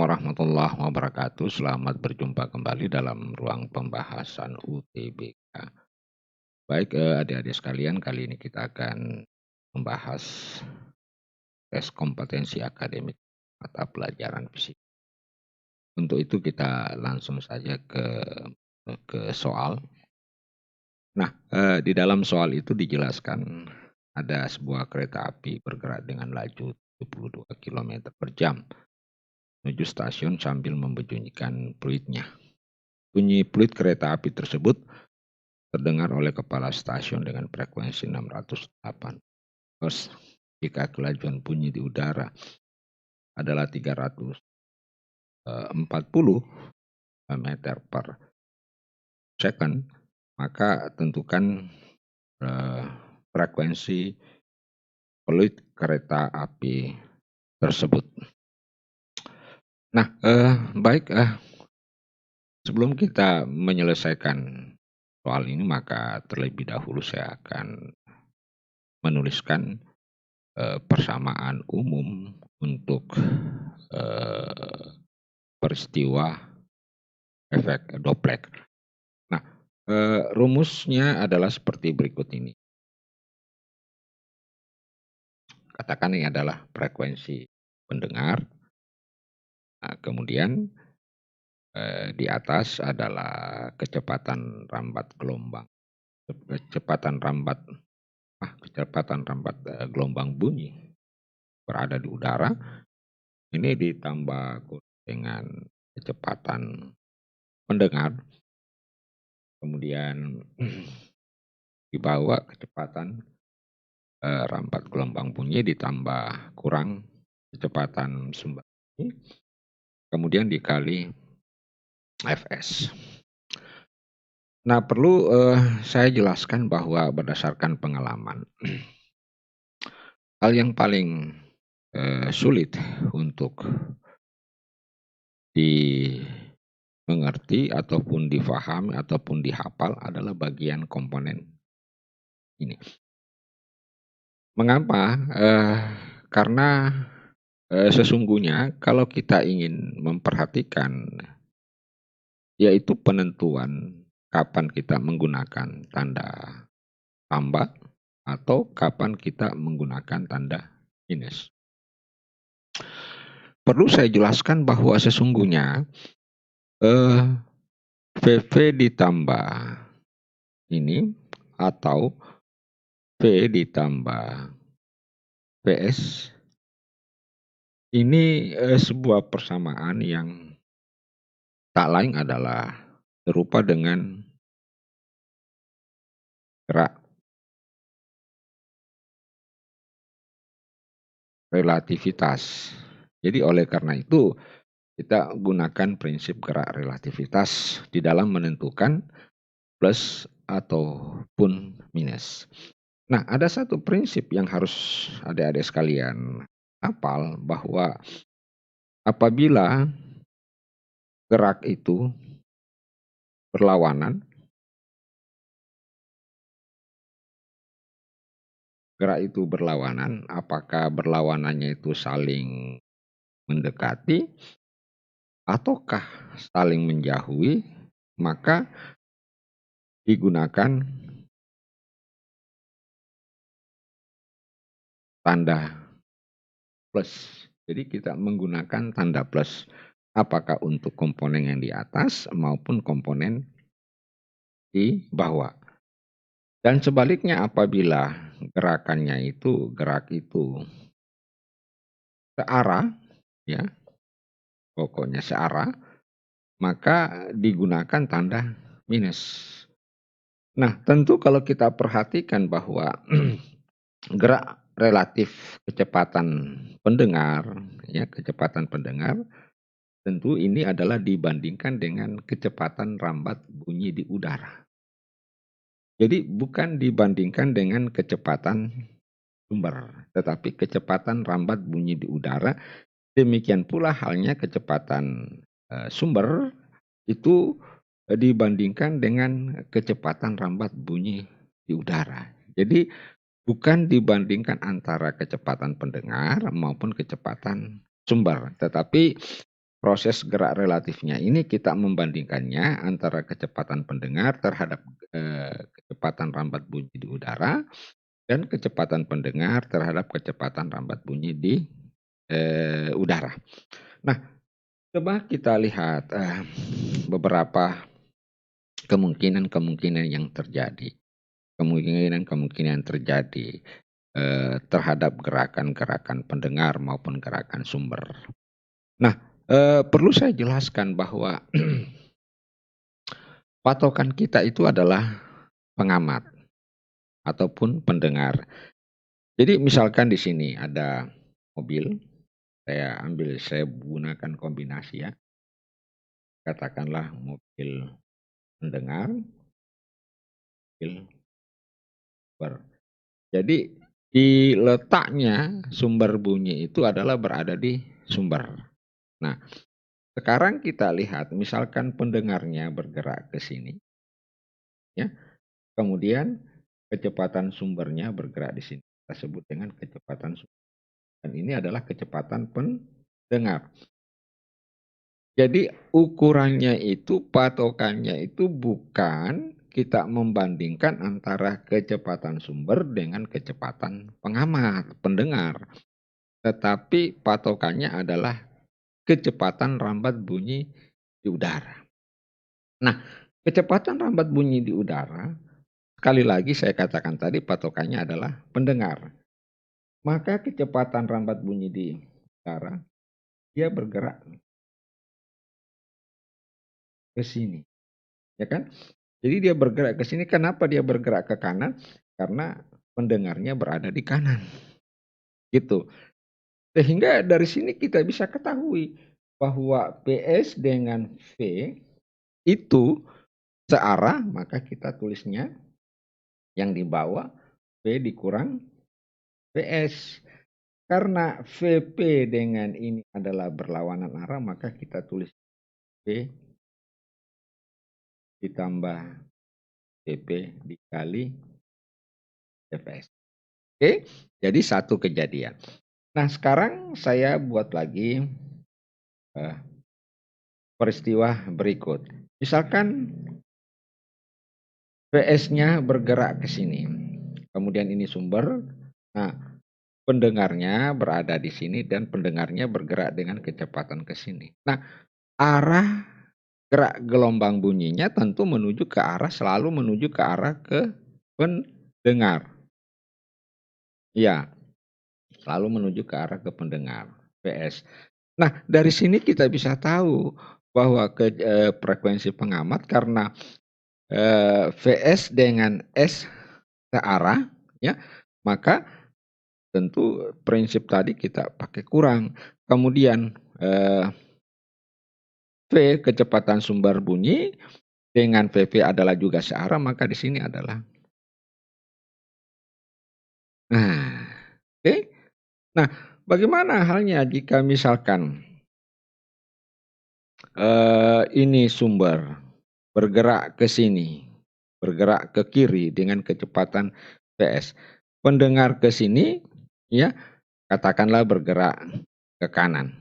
warahmatullahi wabarakatuh. Selamat berjumpa kembali dalam ruang pembahasan UTBK. Baik, adik-adik sekalian, kali ini kita akan membahas tes kompetensi akademik mata pelajaran fisika. Untuk itu kita langsung saja ke soal. Nah, di dalam soal itu dijelaskan ada sebuah kereta api bergerak dengan laju 72 kilometer per jam menuju stasiun sambil membunyikan fluitnya. Bunyi fluit kereta api tersebut terdengar oleh kepala stasiun dengan frekuensi 608 Hz. Jika kelajuan bunyi di udara adalah 340 meter per second, maka tentukan frekuensi fluid kereta api tersebut. Nah, baik, sebelum kita menyelesaikan soal ini, maka terlebih dahulu saya akan menuliskan persamaan umum untuk peristiwa efek Doppler. Nah, rumusnya adalah seperti berikut ini. Katakan ini adalah frekuensi pendengar. Nah, kemudian di atas adalah kecepatan rambat gelombang, kecepatan rambat gelombang bunyi berada di udara. Ini ditambah dengan kecepatan pendengar, kemudian di bawah kecepatan rambat gelombang bunyi ditambah kurang kecepatan sumber bunyi, kemudian dikali Fs. Nah, perlu saya jelaskan bahwa berdasarkan pengalaman, hal yang paling sulit untuk dimengerti ataupun difahami ataupun dihafal adalah bagian komponen ini. Mengapa? Karena sesungguhnya kalau kita ingin memperhatikan, yaitu penentuan kapan kita menggunakan tanda tambah atau kapan kita menggunakan tanda minus. Perlu saya jelaskan bahwa sesungguhnya VV ditambah ini atau V ditambah Vs ini sebuah persamaan yang tak lain adalah serupa dengan gerak relativitas. Jadi oleh karena itu kita gunakan prinsip gerak relativitas di dalam menentukan plus ataupun minus. Nah, ada satu prinsip yang harus adik-adik sekalian hafal, bahwa apabila gerak itu berlawanan, apakah berlawanannya itu saling mendekati ataukah saling menjauhi, maka digunakan tanda plus. Jadi kita menggunakan tanda plus apakah untuk komponen yang di atas maupun komponen di bawah. Dan sebaliknya apabila gerak itu searah, ya, pokoknya searah, maka digunakan tanda minus. Nah, tentu kalau kita perhatikan bahwa gerak relatif kecepatan pendengar, ya, kecepatan pendengar, tentu ini adalah dibandingkan dengan kecepatan rambat bunyi di udara. Jadi bukan dibandingkan dengan kecepatan sumber, tetapi kecepatan rambat bunyi di udara. Demikian pula halnya kecepatan sumber itu dibandingkan dengan kecepatan rambat bunyi di udara. Jadi bukan dibandingkan antara kecepatan pendengar maupun kecepatan sumber, tetapi proses gerak relatifnya ini kita membandingkannya antara kecepatan pendengar terhadap, kecepatan rambat bunyi di udara dan kecepatan pendengar terhadap kecepatan rambat bunyi di, udara. Nah, coba kita lihat, beberapa kemungkinan-kemungkinan yang terjadi. Kemungkinan-kemungkinan terjadi, terhadap gerakan-gerakan pendengar maupun gerakan sumber. Nah, perlu saya jelaskan bahwa patokan kita itu adalah pengamat ataupun pendengar. Jadi misalkan di sini ada mobil, saya gunakan kombinasi ya, katakanlah mobil pendengar, mobil sumber. Jadi di letaknya sumber bunyi itu adalah berada di sumber. Nah, sekarang kita lihat misalkan pendengarnya bergerak ke sini ya, kemudian kecepatan sumbernya bergerak di sini. Kita sebut dengan kecepatan sumber. Dan ini adalah kecepatan pendengar. Jadi ukurannya itu, patokannya itu bukan kita membandingkan antara kecepatan sumber dengan kecepatan pendengar. Tetapi patokannya adalah kecepatan rambat bunyi di udara. Nah, kecepatan rambat bunyi di udara, sekali lagi saya katakan tadi patokannya adalah pendengar. Maka kecepatan rambat bunyi di udara, dia bergerak ke sini, ya kan? Jadi dia bergerak ke sini, kenapa dia bergerak ke kanan? Karena pendengarnya berada di kanan, gitu. Sehingga dari sini kita bisa ketahui bahwa PS dengan V itu searah, maka kita tulisnya yang di bawah V dikurang PS. Karena VP dengan ini adalah berlawanan arah, maka kita tulis V ditambah VP dikali VPS. Oke, jadi satu kejadian. Nah, sekarang saya buat lagi peristiwa berikut. Misalkan PS-nya bergerak ke sini. Kemudian ini sumber. Nah, pendengarnya berada di sini dan pendengarnya bergerak dengan kecepatan ke sini. Nah, arah gerak gelombang bunyinya tentu selalu menuju ke arah ke pendengar. Ya, selalu menuju ke arah ke pendengar, PS. Nah, dari sini kita bisa tahu bahwa frekuensi pengamat karena, VS dengan S searah ya, maka tentu prinsip tadi kita pakai kurang. Kemudian, V kecepatan sumber bunyi dengan VV adalah juga searah, maka di sini adalah nah, oke. Nah, bagaimana halnya jika misalkan, ini sumber bergerak ke sini, bergerak ke kiri dengan kecepatan PS. Pendengar ke sini ya, katakanlah bergerak ke kanan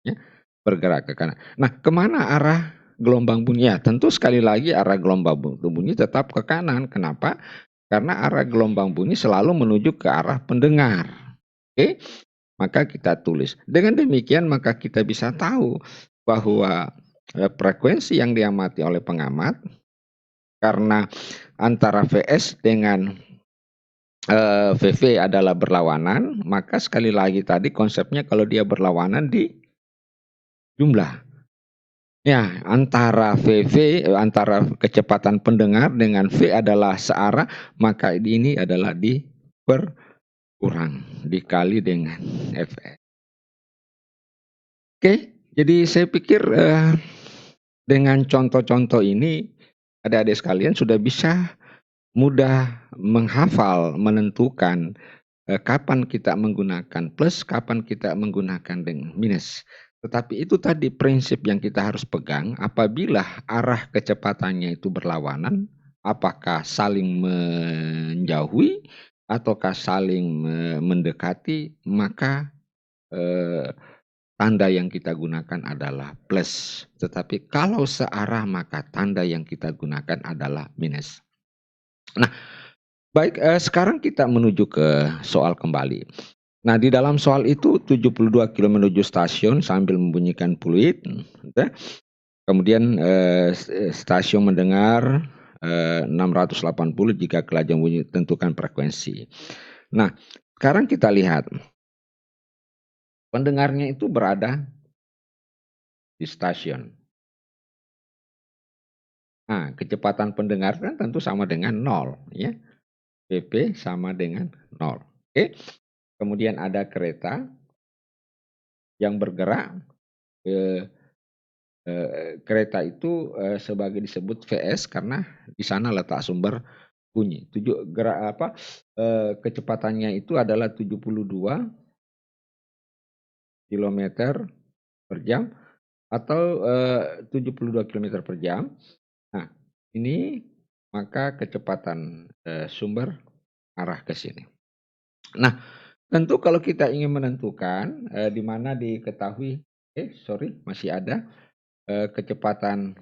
ya, bergerak ke kanan. Nah, kemana arah gelombang bunyi? Ya, tentu sekali lagi arah gelombang bunyi tetap ke kanan. Kenapa? Karena arah gelombang bunyi selalu menuju ke arah pendengar. Oke, maka kita tulis. Dengan demikian maka kita bisa tahu bahwa, frekuensi yang diamati oleh pengamat karena antara VS dengan, VV adalah berlawanan, maka sekali lagi tadi konsepnya kalau dia berlawanan di jumlah. Ya, antara kecepatan pendengar dengan V adalah searah, maka ini adalah diperkurang, dikali dengan Fs. Oke, jadi saya pikir, dengan contoh-contoh ini adik-adik sekalian sudah bisa mudah menghafal, menentukan, kapan kita menggunakan plus, kapan kita menggunakan dengan minus. Tetapi itu tadi prinsip yang kita harus pegang apabila arah kecepatannya itu berlawanan, apakah saling menjauhi ataukah saling mendekati, maka, tanda yang kita gunakan adalah plus. Tetapi kalau searah maka tanda yang kita gunakan adalah minus. Nah, baik, sekarang kita menuju ke soal kembali. Nah, di dalam soal itu 72 km menuju stasiun sambil membunyikan peluit, ya. Kemudian, stasiun mendengar, 680 jika kelajang bunyi tentukan frekuensi. Nah, sekarang kita lihat, pendengarnya itu berada di stasiun. Nah, kecepatan pendengar kan tentu sama dengan 0, ya. Vp sama dengan 0. Oke. Kemudian ada kereta yang bergerak, kereta itu, sebagai disebut Vs karena di sana letak sumber bunyi. Kecepatannya itu adalah 72 kilometer per jam atau, 72 kilometer per jam. Nah, ini maka kecepatan, sumber arah ke sini. Nah, tentu kalau kita ingin menentukan, di mana diketahui masih ada, kecepatan,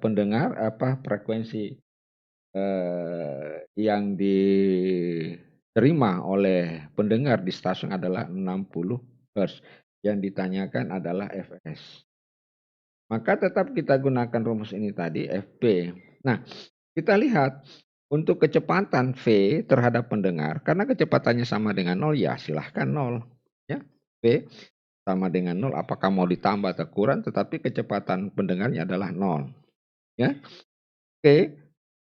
pendengar frekuensi, yang diterima oleh pendengar di stasiun adalah 60 hertz, yang ditanyakan adalah Fs. Maka tetap kita gunakan rumus ini tadi Fp. Nah, kita lihat untuk kecepatan V terhadap pendengar, karena kecepatannya sama dengan 0, ya silahkan 0. Ya, V sama dengan 0, apakah mau ditambah atau kurang, tetapi kecepatan pendengarnya adalah 0. Ya, V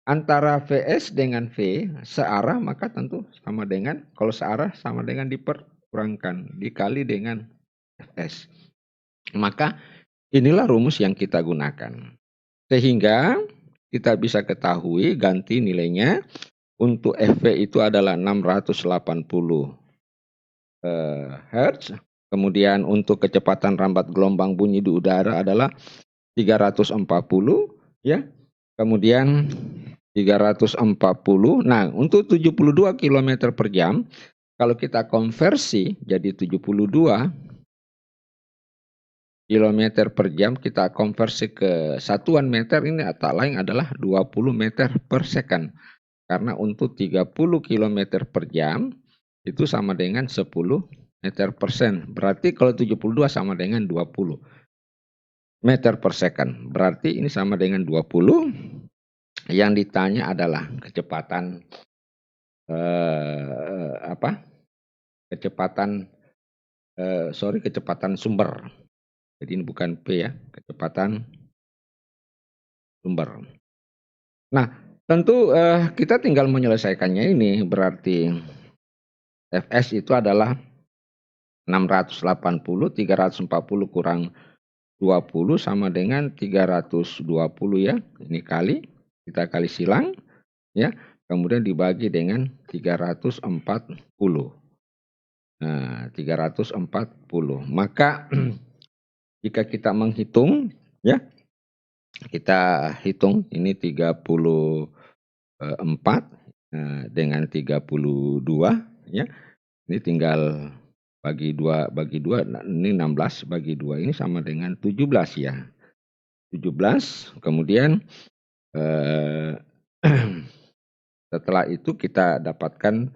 antara Vs dengan V searah, maka tentu sama dengan, kalau searah sama dengan diperkurangkan, dikali dengan Fs. Maka inilah rumus yang kita gunakan. Sehingga kita bisa ketahui ganti nilainya untuk Fv itu adalah 680 Hertz. Kemudian untuk kecepatan rambat gelombang bunyi di udara adalah 340, ya. Kemudian 340. Nah, untuk 72 km per jam kalau kita konversi jadi 72 kilometer per jam, kita konversi ke satuan meter, ini tak lain adalah 20 meter per second. Karena untuk 30 kilometer per jam itu sama dengan 10 meter per second. Berarti kalau 72 sama dengan 20 meter per second. Berarti ini sama dengan 20. Yang ditanya adalah kecepatan, kecepatan sumber. Jadi ini bukan P, ya, kecepatan sumber. Nah, tentu, kita tinggal menyelesaikannya ini. Berarti Fs itu adalah 680, 340 kurang 20 sama dengan 320, ya. Ini kita kali silang, ya. Kemudian dibagi dengan 340. Nah, 340. Maka jika kita menghitung, ya, kita hitung ini 34 dengan 32, ya. Ini tinggal bagi 2, nah, ini 16 bagi 2 ini sama dengan 17, ya. 17, kemudian setelah itu kita dapatkan,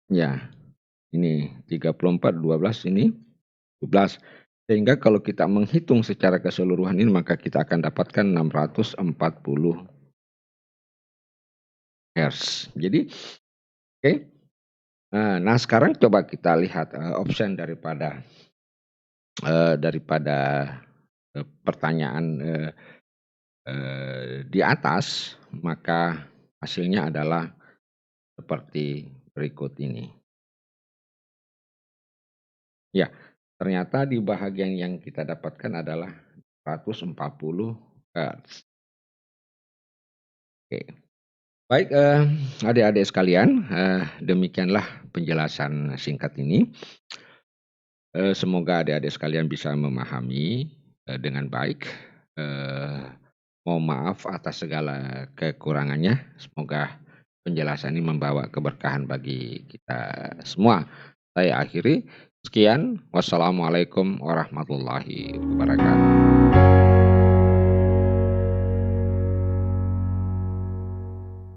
ya, ini 34, 12, ini 17. Sehingga kalau kita menghitung secara keseluruhan ini maka kita akan dapatkan 640 Hz. Jadi, oke. Nah, sekarang coba kita lihat, option daripada pertanyaan, di atas, maka hasilnya adalah seperti berikut ini. Ya, ternyata di bahagian yang kita dapatkan adalah 140 Hz. Oke. Baik, adik-adik sekalian, demikianlah penjelasan singkat ini. Semoga adik-adik sekalian bisa memahami, dengan baik. Mohon maaf atas segala kekurangannya. Semoga penjelasan ini membawa keberkahan bagi kita semua. Saya akhiri, sekian, wassalamualaikum warahmatullahi wabarakatuh.